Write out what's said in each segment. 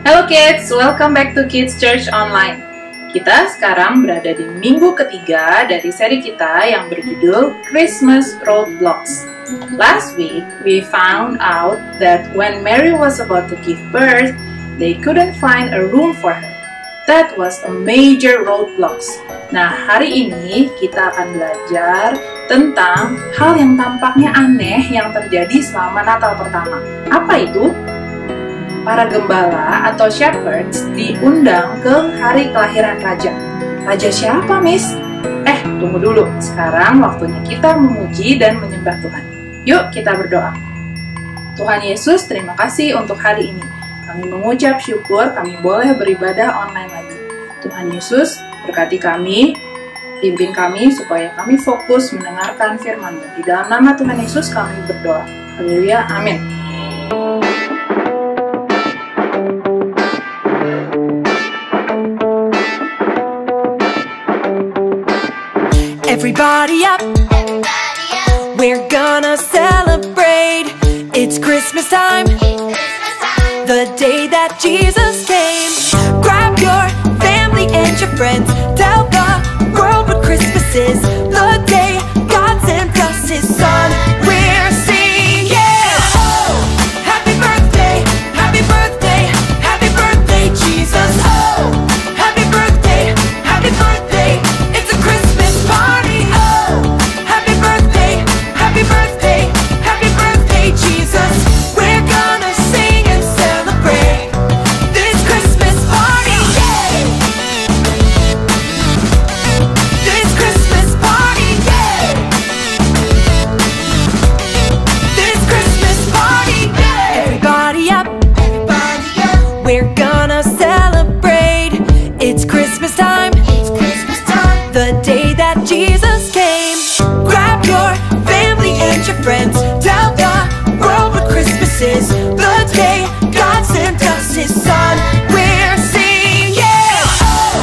Halo kids, welcome back to Kids Church Online. Kita sekarang berada di minggu ketiga dari seri kita yang berjudul Christmas Roadblocks. Last week, we found out that when Mary was about to give birth, they couldn't find a room for her. That was a major roadblocks. Nah, hari ini kita akan belajar tentang hal yang tampaknya aneh yang terjadi selama Natal pertama. Apa itu? Para gembala atau shepherds diundang ke hari kelahiran raja. Raja siapa, Miss? Tunggu dulu. Sekarang waktunya kita memuji dan menyembah Tuhan. Yuk kita berdoa. Tuhan Yesus, terima kasih untuk hari ini. Kami mengucap syukur kami boleh beribadah online lagi. Tuhan Yesus, berkati kami, pimpin kami supaya kami fokus mendengarkan firman-Mu. Di dalam nama Tuhan Yesus kami berdoa. Haleluya, amin. Everybody up, we're gonna celebrate. It's Christmas time, the day that Jesus came. Grab your family and your friends, tell the world what Christmas is. The day God sent us His Son, we're singing. Oh, happy birthday, happy birthday, happy birthday, Jesus. Oh, happy birthday, happy birthday. It's a Christmas party. Oh, happy birthday, happy birthday, happy birthday, Jesus. We're gonna sing and celebrate this Christmas party. Yeah. This Christmas party. Yeah. This Christmas party. Yeah. Everybody up, we're gonna celebrate. It's Christmas time, the day that Jesus came. Grab your family and your friends, tell the world what Christmas is. The day God sent us His Son, we're singing. Oh,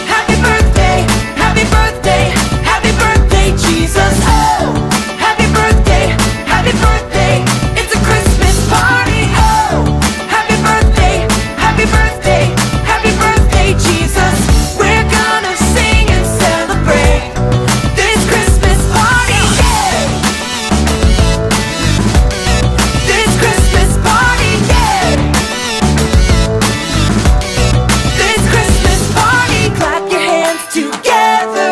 happy birthday, happy birthday, happy birthday, Jesus. Oh, happy birthday, happy birthday. It's a Christmas party. Oh, happy birthday, happy birthday, happy birthday, Jesus. We're gonna sing and celebrate this Christmas party. Yeah. This Christmas party. Yeah. This Christmas party. Clap your hands together,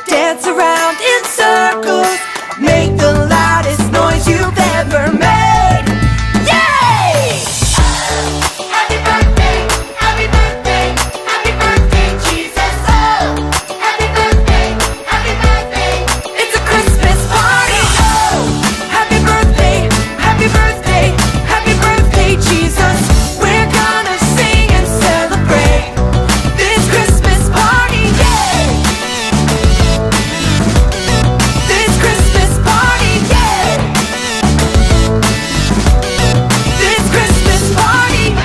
dance around in circles, make the loudest noise you've ever made. Yay! Happy birthday, happy birthday, happy birthday, Jesus. Oh, happy birthday, happy birthday. It's a Christmas party. Oh, happy birthday, happy birthday, happy birthday, Jesus. We're gonna sing and celebrate this Christmas party. Yeah. This Christmas party. Yeah. This Christmas party.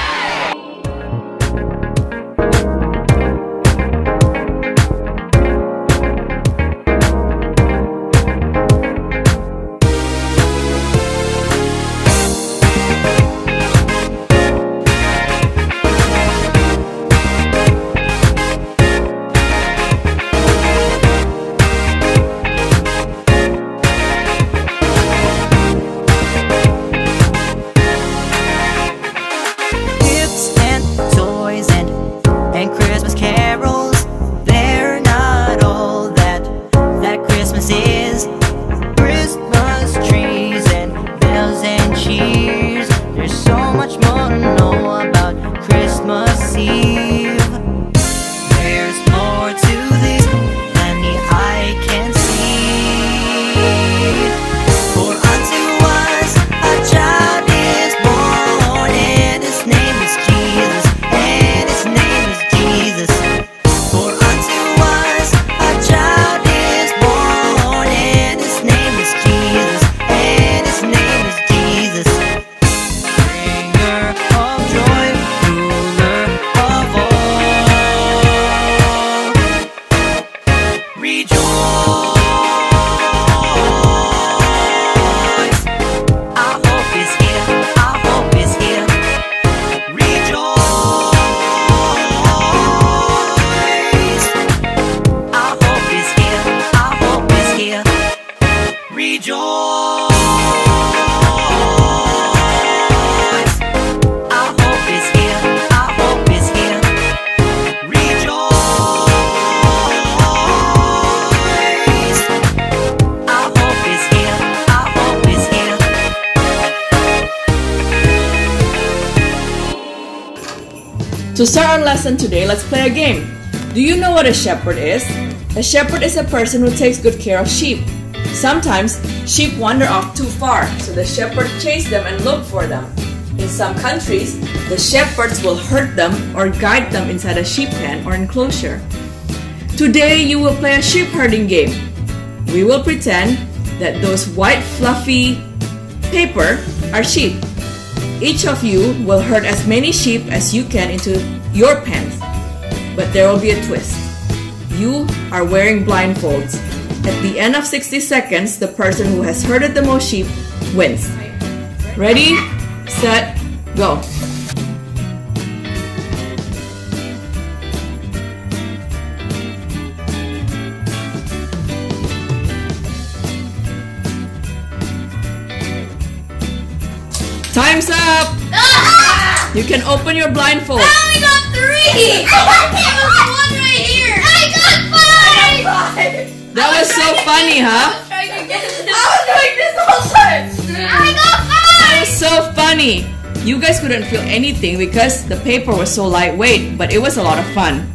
Gifts and toys and Christmas carols, they're not all that Christmas is. Christmas trees and bells and cheers, there's so much more to know about Christmas Eve. There's more to this than the eye can see. For unto us a child is born, and His name is Jesus, and His name is Jesus. For unto us a child is born, and His name is Jesus, and His name is Jesus. Bringer of joy, ruler of To start our lesson today, let's play a game. Do you know what a shepherd is? A shepherd is a person who takes good care of sheep. Sometimes, sheep wander off too far, so the shepherd chases them and looks for them. In some countries, the shepherds will herd them or guide them inside a sheep pen or enclosure. Today, you will play a sheep herding game. We will pretend that those white fluffy paper are sheep. Each of you will herd as many sheep as you can into your pens. But there will be a twist. You are wearing blindfolds. At the end of 60 seconds, the person who has herded the most sheep wins. Ready, set, go. Time's up! You can open your blindfold. I only got 3! There was one right here! I got 5! That was so funny, huh? I was doing this whole time! I got 5! That was so funny. You guys couldn't feel anything because the paper was so lightweight, but it was a lot of fun.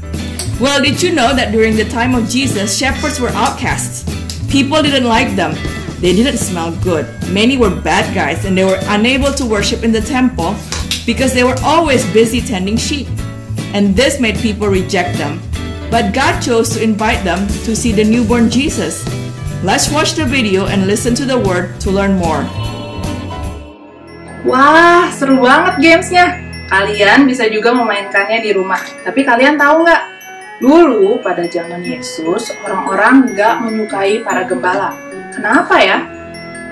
Well, did you know that during the time of Jesus, shepherds were outcasts? People didn't like them. They didn't smell good. Many were bad guys and they were unable to worship in the temple because they were always busy tending sheep. And this made people reject them. But God chose to invite them to see the newborn Jesus. Let's watch the video and listen to the word to learn more. Wah, seru banget gamesnya. Kalian bisa juga memainkannya di rumah. Tapi kalian tahu nggak? Dulu pada zaman Yesus, orang-orang nggak menyukai para gembala. Kenapa ya?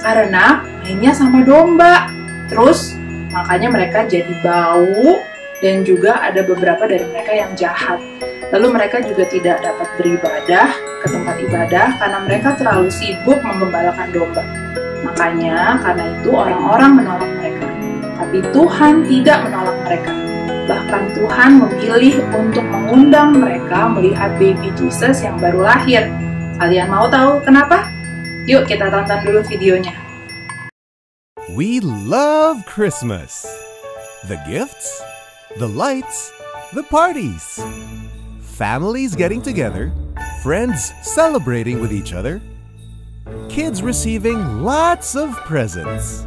Karena mainnya sama domba. Terus makanya mereka jadi bau dan juga ada beberapa dari mereka yang jahat. Lalu mereka juga tidak dapat beribadah ke tempat ibadah karena mereka terlalu sibuk menggembalakan domba. Makanya karena itu orang-orang menolak mereka. Tapi Tuhan tidak menolak mereka. Bahkan Tuhan memilih untuk mengundang mereka melihat baby Jesus yang baru lahir. Kalian mau tahu kenapa? Yuk kita tonton dulu videonya. We love Christmas. The gifts, the lights, the parties. Families getting together, friends celebrating with each other, kids receiving lots of presents.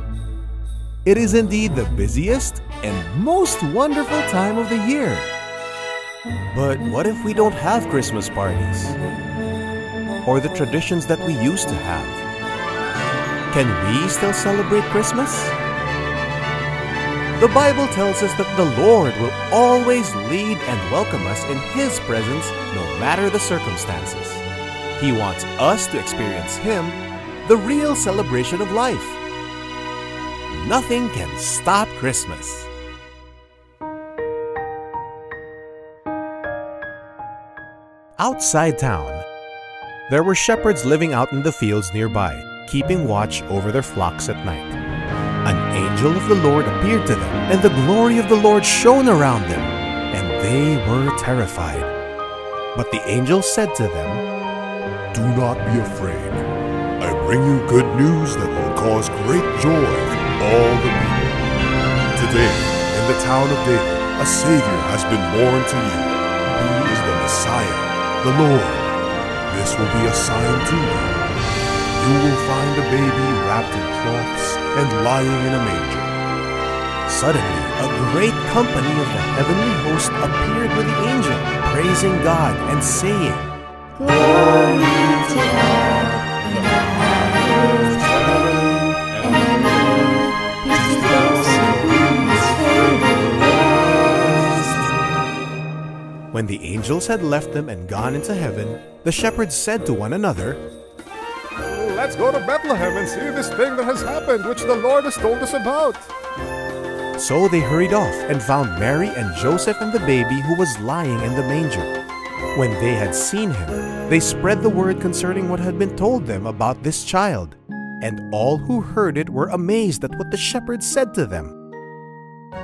It is indeed the busiest and most wonderful time of the year. But what if we don't have Christmas parties? Or the traditions that we used to have? Can we still celebrate Christmas? The Bible tells us that the Lord will always lead and welcome us in His presence no matter the circumstances. He wants us to experience Him, the real celebration of life. Nothing can stop Christmas. Outside town, there were shepherds living out in the fields nearby, keeping watch over their flocks at night. An angel of the Lord appeared to them, and the glory of the Lord shone around them, and they were terrified. But the angel said to them, "Do not be afraid. I bring you good news that will cause great joy for all the people. Today, in the town of David, a Savior has been born to you. He is the Messiah, the Lord. This will be a sign to you. You will find a baby wrapped in cloths and lying in a manger." Suddenly, a great company of the heavenly host appeared with the angel, praising God and saying, Glory to God in the highest heaven, and on earth peace to those whom His favor rests. When the angels had left them and gone into heaven, the shepherds said to one another, Let's go to Bethlehem and see this thing that has happened, which the Lord has told us about. So they hurried off and found Mary and Joseph and the baby who was lying in the manger. When they had seen him, they spread the word concerning what had been told them about this child. And all who heard it were amazed at what the shepherds said to them.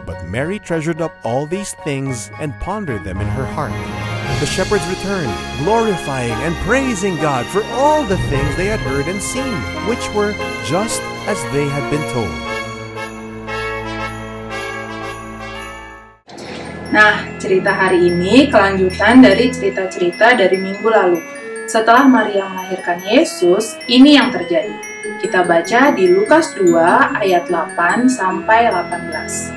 But Mary treasured up all these things and pondered them in her heart. The shepherds returned, glorifying and praising God for all the things they had heard and seen, which were just as they had been told. Nah, cerita hari ini kelanjutan dari cerita-cerita dari minggu lalu. Setelah Maria melahirkan Yesus, ini yang terjadi. Kita baca di Lukas 2 ayat 8 sampai 18.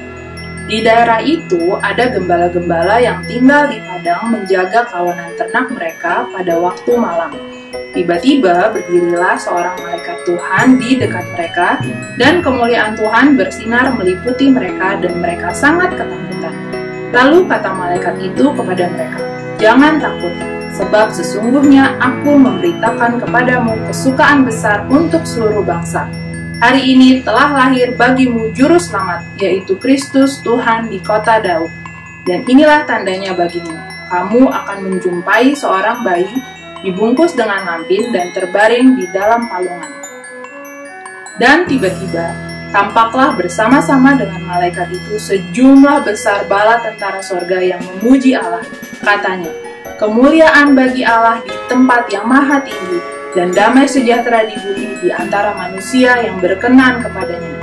Di daerah itu ada gembala-gembala yang tinggal di padang menjaga kawanan ternak mereka pada waktu malam. Tiba-tiba berdirilah seorang malaikat Tuhan di dekat mereka, dan kemuliaan Tuhan bersinar meliputi mereka dan mereka sangat ketakutan. Lalu kata malaikat itu kepada mereka, "Jangan takut, sebab sesungguhnya aku memberitakan kepadamu kesukaan besar untuk seluruh bangsa. Hari ini telah lahir bagimu juru selamat, yaitu Kristus Tuhan di kota Daud. Dan inilah tandanya bagimu, kamu akan menjumpai seorang bayi dibungkus dengan lampin dan terbaring di dalam palungan." Dan tiba-tiba, tampaklah bersama-sama dengan malaikat itu sejumlah besar bala tentara sorga yang memuji Allah. Katanya, "Kemuliaan bagi Allah di tempat yang maha tinggi, dan damai sejahtera di bumi di antara manusia yang berkenan kepadanya."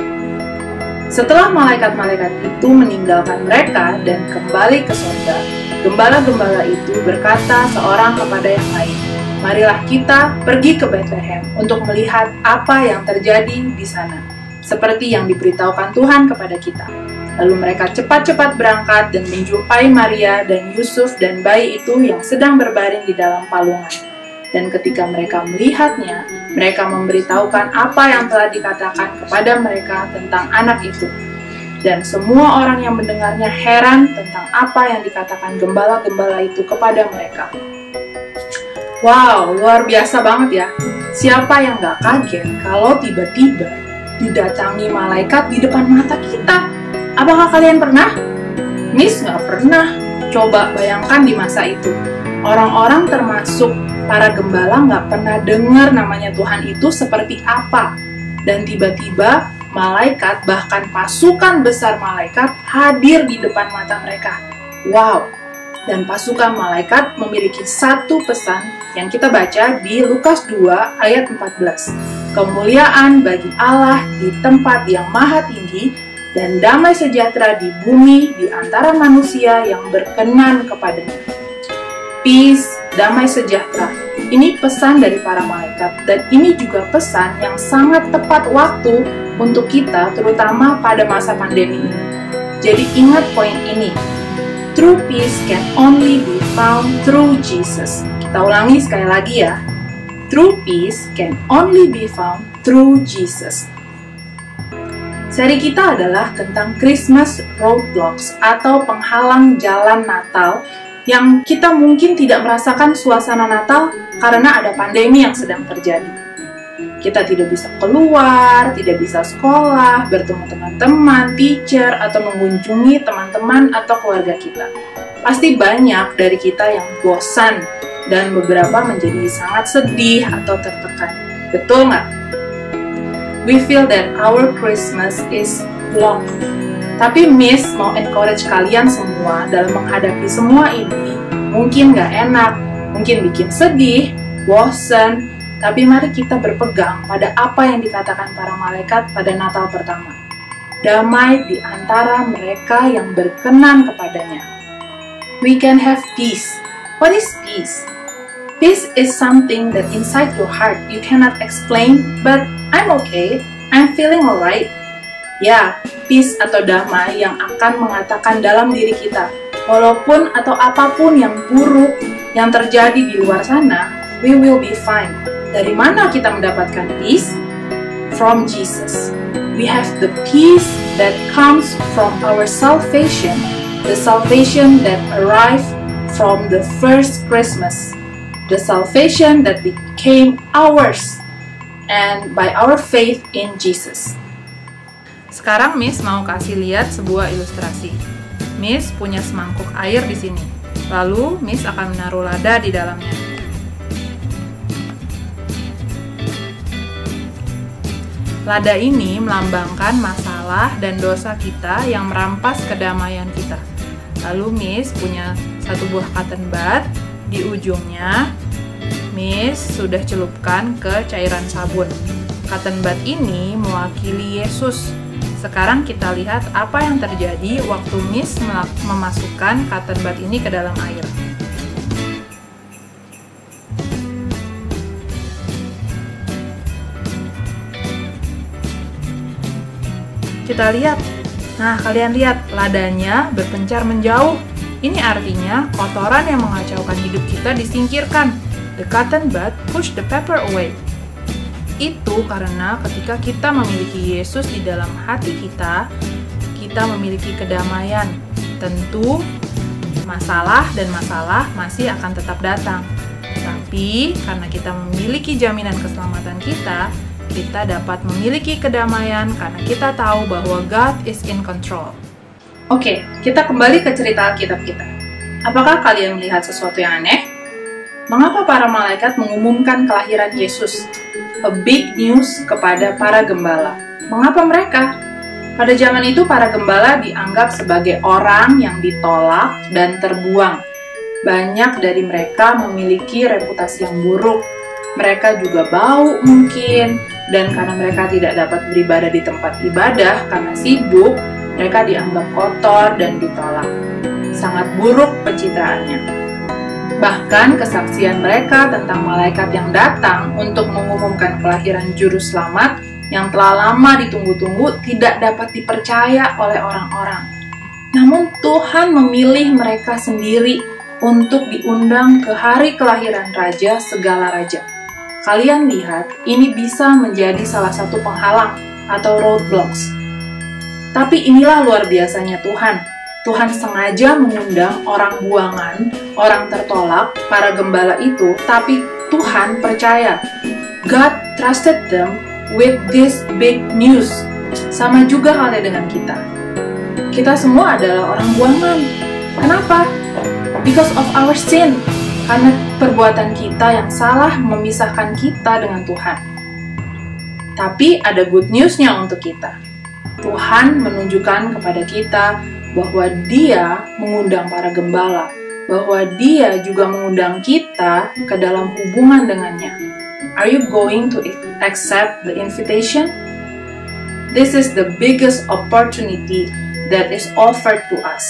Setelah malaikat-malaikat itu meninggalkan mereka dan kembali ke sorga, gembala-gembala itu berkata seorang kepada yang lain, "Marilah kita pergi ke Bethlehem untuk melihat apa yang terjadi di sana, seperti yang diberitahukan Tuhan kepada kita." Lalu mereka cepat-cepat berangkat dan menjumpai Maria dan Yusuf dan bayi itu yang sedang berbaring di dalam palungan. Dan ketika mereka melihatnya, mereka memberitahukan apa yang telah dikatakan kepada mereka tentang anak itu. Dan semua orang yang mendengarnya heran tentang apa yang dikatakan gembala-gembala itu kepada mereka. Wow, luar biasa banget ya. Siapa yang gak kaget kalau tiba-tiba didatangi malaikat di depan mata kita? Apakah kalian pernah? Miss gak pernah. Coba bayangkan di masa itu. Orang-orang termasuk para gembala gak pernah dengar namanya Tuhan itu seperti apa. Dan tiba-tiba malaikat, bahkan pasukan besar malaikat hadir di depan mata mereka. Wow. Dan pasukan malaikat memiliki satu pesan yang kita baca di Lukas 2 ayat 14. "Kemuliaan bagi Allah di tempat yang maha tinggi, dan damai sejahtera di bumi di antara manusia yang berkenan kepadanya." Peace, damai sejahtera. Ini pesan dari para malaikat, dan ini juga pesan yang sangat tepat waktu untuk kita, terutama pada masa pandemi ini. Jadi ingat poin ini. True peace can only be found through Jesus. Kita ulangi sekali lagi ya. True peace can only be found through Jesus. Seri kita adalah tentang Christmas roadblocks atau penghalang jalan Natal yang kita mungkin tidak merasakan suasana Natal karena ada pandemi yang sedang terjadi. Kita tidak bisa keluar, tidak bisa sekolah, bertemu teman-teman, teacher, atau mengunjungi teman-teman atau keluarga kita. Pasti banyak dari kita yang bosan dan beberapa menjadi sangat sedih atau tertekan. Betul nggak? We feel that our Christmas is blocked. Tapi Miss mau encourage kalian semua dalam menghadapi semua ini. Mungkin nggak enak, mungkin bikin sedih, bosan, tapi mari kita berpegang pada apa yang dikatakan para malaikat pada Natal pertama. Damai di antara mereka yang berkenan kepadanya. We can have peace. What is peace? Peace is something that inside your heart you cannot explain, but I'm okay, I'm feeling alright. Ya, peace atau damai yang akan mengatakan dalam diri kita, walaupun atau apapun yang buruk yang terjadi di luar sana, we will be fine. Dari mana kita mendapatkan peace? From Jesus. We have the peace that comes from our salvation, the salvation that arrived from the first Christmas, the salvation that became ours, and by our faith in Jesus. Sekarang Miss mau kasih lihat sebuah ilustrasi. Miss punya semangkuk air di sini. Lalu Miss akan menaruh lada di dalamnya. Lada ini melambangkan masalah dan dosa kita yang merampas kedamaian kita. Lalu Miss punya satu buah cotton bud. Di ujungnya Miss sudah celupkan ke cairan sabun. Cotton bud ini mewakili Yesus, Sekarang kita lihat apa yang terjadi waktu Miss memasukkan cotton bud ini ke dalam air. Kita lihat. Nah, kalian lihat, ladanya berpencar menjauh. Ini artinya kotoran yang mengacaukan hidup kita disingkirkan. The cotton bud push the pepper away. Itu karena ketika kita memiliki Yesus di dalam hati kita memiliki kedamaian. Tentu, masalah masih akan tetap datang. Tapi, karena kita memiliki jaminan keselamatan kita dapat memiliki kedamaian karena kita tahu bahwa God is in control. Oke, kita kembali ke cerita Alkitab kita. Apakah kalian melihat sesuatu yang aneh? Mengapa para malaikat mengumumkan kelahiran Yesus? A big news kepada para gembala. Mengapa mereka? Pada zaman itu para gembala dianggap sebagai orang yang ditolak dan terbuang. Banyak dari mereka memiliki reputasi yang buruk. Mereka juga bau mungkin, dan karena mereka tidak dapat beribadah di tempat ibadah karena sibuk, mereka dianggap kotor dan ditolak. Sangat buruk pencitraannya. Bahkan kesaksian mereka tentang malaikat yang datang untuk mengumumkan kelahiran juru selamat yang telah lama ditunggu-tunggu tidak dapat dipercaya oleh orang-orang. Namun Tuhan memilih mereka sendiri untuk diundang ke hari kelahiran Raja segala raja. Kalian lihat, ini bisa menjadi salah satu penghalang atau roadblocks. Tapi inilah luar biasanya Tuhan. Tuhan sengaja mengundang orang buangan, orang tertolak, para gembala itu, tapi Tuhan percaya. God trusted them with this big news. Sama juga halnya dengan kita. Kita semua adalah orang buangan. Kenapa? Because of our sin. Karena perbuatan kita yang salah memisahkan kita dengan Tuhan. Tapi ada good news-nya untuk kita. Tuhan menunjukkan kepada kita bahwa Dia mengundang para gembala, bahwa Dia juga mengundang kita ke dalam hubungan dengannya. Are you going to accept the invitation? This is the biggest opportunity that is offered to us.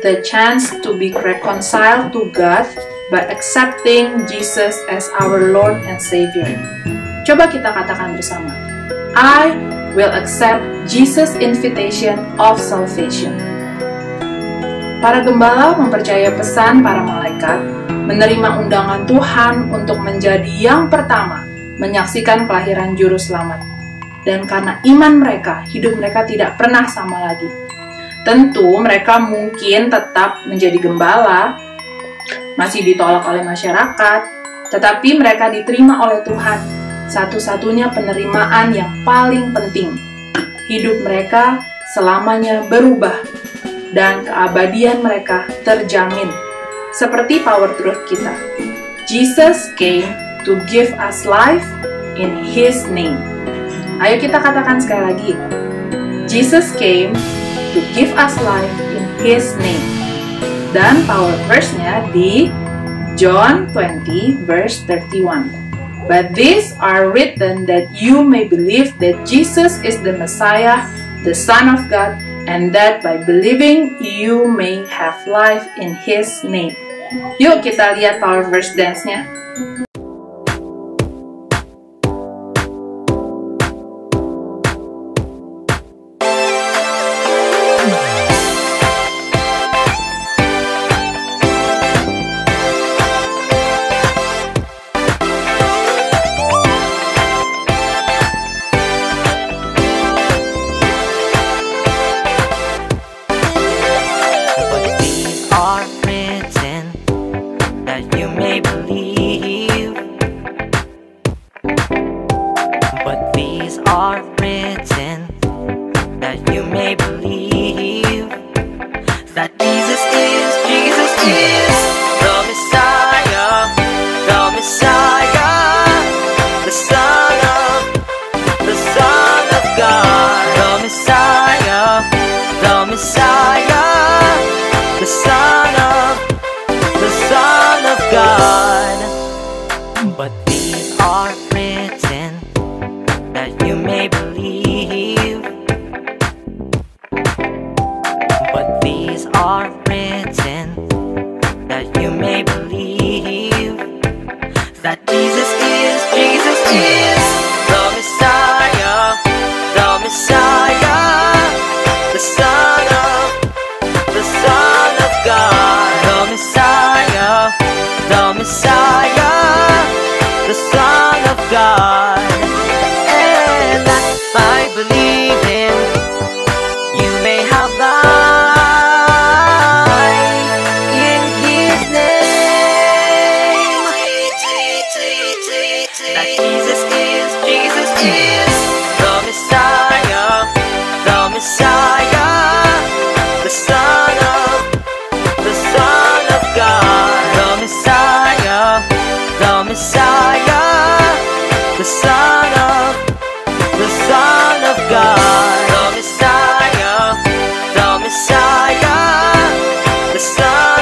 The chance to be reconciled to God by accepting Jesus as our Lord and Savior. Coba kita katakan bersama. I will accept Jesus' invitation of salvation. Para gembala mempercaya pesan para malaikat, menerima undangan Tuhan untuk menjadi yang pertama menyaksikan kelahiran juru selamat. Dan karena iman mereka, hidup mereka tidak pernah sama lagi. Tentu mereka mungkin tetap menjadi gembala, masih ditolak oleh masyarakat, tetapi mereka diterima oleh Tuhan. Satu-satunya penerimaan yang paling penting. Hidup mereka selamanya berubah, dan keabadian mereka terjamin. Seperti power truth kita. Jesus came to give us life in His name. Ayo kita katakan sekali lagi. Jesus came to give us life in His name. Dan power verse-nya di John 20 verse 31. But these are written that you may believe that Jesus is the Messiah, the Son of God, and that by believing you may have life in His name. Yuk kita lihat power verse dance-nya. That Jesus is the Messiah, the Son of God, the Messiah, the Son of God. Messiah, the Son of God. And that I believe in, you may have life in His name. That Jesus is the Messiah, the Messiah, the Son of God. The Messiah, the Messiah, the Son of God. The Messiah, the Messiah, the Son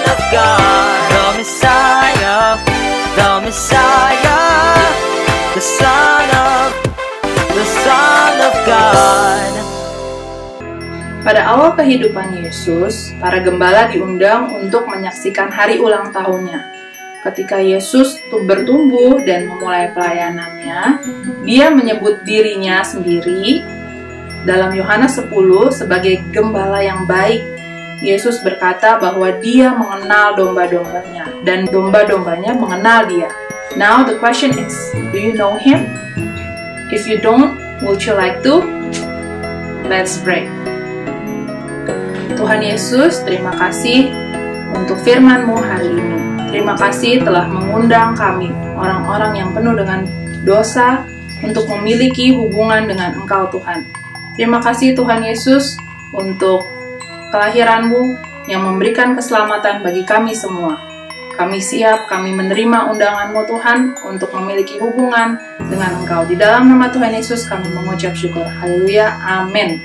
of God. The Messiah, the Messiah, the Son of God. Pada awal kehidupan Yesus, para gembala diundang untuk menyaksikan hari ulang tahunnya. Ketika Yesus bertumbuh dan memulai pelayanannya, dia menyebut dirinya sendiri dalam Yohanes 10 sebagai gembala yang baik. Yesus berkata bahwa dia mengenal domba-dombanya dan domba-dombanya mengenal dia. Now the question is, do you know him? If you don't, would you like to? Let's pray. Tuhan Yesus, terima kasih untuk firman-Mu hari ini. Terima kasih telah mengundang kami, orang-orang yang penuh dengan dosa, untuk memiliki hubungan dengan Engkau Tuhan. Terima kasih Tuhan Yesus untuk kelahiran-Mu yang memberikan keselamatan bagi kami semua. Kami siap, kami menerima undangan-Mu Tuhan untuk memiliki hubungan dengan Engkau. Di dalam nama Tuhan Yesus kami mengucap syukur. Haleluya. Amin.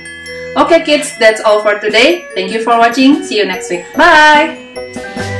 Okay kids, that's all for today. Thank you for watching. See you next week. Bye!